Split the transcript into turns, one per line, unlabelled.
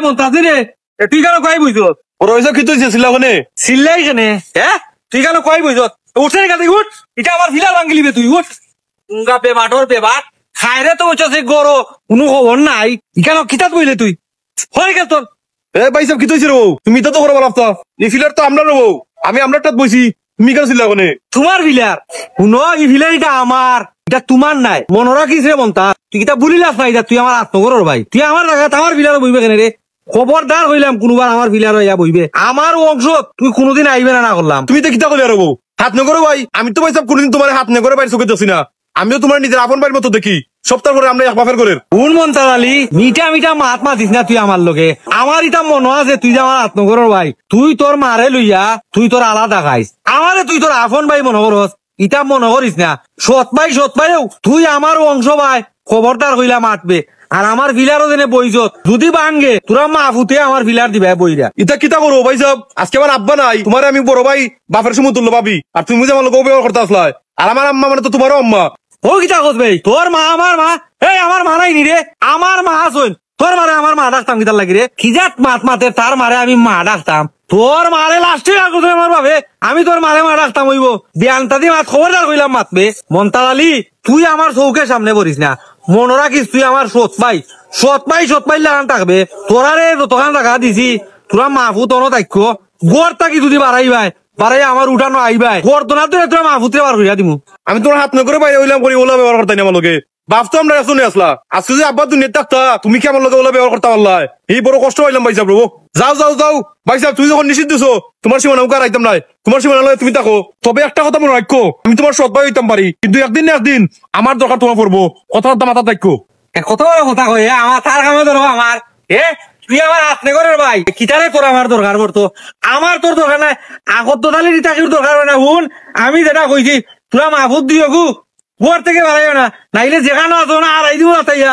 মন্তাজি রে তুই কেন কয় বুঝছ
রয়েছে কি তুই ছিল ওখানে
চিল্লাই কেনে হ্যাঁ তুই কেন কয় বুঝছ উঠছে না তুই উঠ এটা আমার ফিলার ভাঙ্গিলিবে তুই উঠ তুঙ্গা পেবাটর পেবাট খায়রে তো বলছে গরো কোনো খবর নাই কেন কিতাত বইলে তুই হয়ে গেল তোর
এ ভাই সব কি তুই রে তুমি তো করে বলাম তো এই ফিলার তো আমরা নেবো আমি আমরা টাত বইছি তুমি কেন ছিল ওখানে
তোমার ফিলার শুনো এই ফিলার এটা আমার এটা তোমার নাই মনে রাখিস রে মন্তা তুই কিতা বলিলাস না এটা তুই আমার আত্মগরর ভাই তুই আমার জায়গায় আমার ফিলার বইবে কেন রে খবরদার হইলাম কোনবার আমার ফিলার হইয়া বইবে আমার অংশ তুই কোনোদিন আইবে না করলাম
তুমি তো কিতা করলে আর হাত নগরো ভাই আমি তো ভাই সব কোনদিন তোমার হাত নগরে বাইরে চোখে যাচ্ছি না আমিও তোমার নিজের আপন বাড়ির মতো দেখি সপ্তাহ করে আমরা এক বাফের করে
কোন মন্তাজ আলী মিঠা মিঠা মাত মাতিস না তুই আমার লোকে আমার ইটা মনে আছে তুই যে আমার আত্মগরর ভাই তুই তোর মারে লইয়া তুই তোর আলাদা খাইস আমারে তুই তোর আপন ভাই মনে করস ইটা মনে করিস না সৎ ভাইও তুই আমার অংশ ভাই খবরদার হইলা মাতবে আর আমার ফিলারও যেনে বইছত যদি ভাঙ্গে তোরা মাহফুতে আমার ফিলার দিবে বইরা
ইটা কিতা করো ভাই সব আজকে আমার আব্বা নাই তোমার আমি বড় ভাই বাপের সময় তুললো ভাবি আর তুমি যে আমার লোক ব্যবহার করতে আসলাই আর আমার আম্মা মানে তো তোমারও আম্মা
ও কিতা কস ভাই তোর মা আমার মা এই আমার মা নাই নি রে আমার মা আসুন তোর মারে আমার মা ডাকতাম কিতার লাগি রে খিজাত মাত মাতে তার মারে আমি মা ডাকতাম তোর মারে লাস্টে আগত আমার ভাবে আমি তোর মারে মা ডাকতাম হইব বিয়ানটা দিয়ে মাত খবরদার কইলাম মাতবে মন্তাজ আলী তুই আমার চৌকের সামনে পড়িস না মনে রাখিস তুই আমার সৎ ভাই লাগান থাকবে তোরা রে যতখান টাকা দিছি তোরা মাহফুত অন থাকো গড় থাকি যদি বাড়াই আমার উঠানো আইবাই গড় তো না তোরা মাহফুতে বার করিয়া দিমু
আমি তোমার হাত নগরে বাইরে হইলাম করি ওলা ব্যবহার করতাম আমার লোকে বাপ তো আমরা শুনে আসলা আজকে যে আব্বা দুনিয়া থাকতা তুমি কি আমার লোকে ওলা ব্যবহার করতে পারলাই এই বড় কষ্ট হইলাম ভাই সাহেব যাও ভাই সাহেব তুই যখন নিষিদ্ধ দিছো তোমার সীমানা উকার আইতাম নাই তোমার সীমানা লয় তুমি থাকো তবে একটা কথা মনে রাখো আমি তোমার সৎ ভাই হইতাম পারি কিন্তু একদিন না একদিন আমার দরকার তোমার পড়বো কথাবার্তা মাথা থাকো
কত বড় কথা কই আমার তার কামে ধরো আমার তুই আমার হাতনে করের ভাই কিতারে তোর আমার দরকার পড়তো আমার তোর দরকার নাই আগত দালি তাকির দরকার হয় না হুন আমি যেটা কইছি তোরা মাহফুত দিও গু ঘর থেকে বাড়াইও না নাইলে যেখানে আছো না আর আই দিব না তাইয়া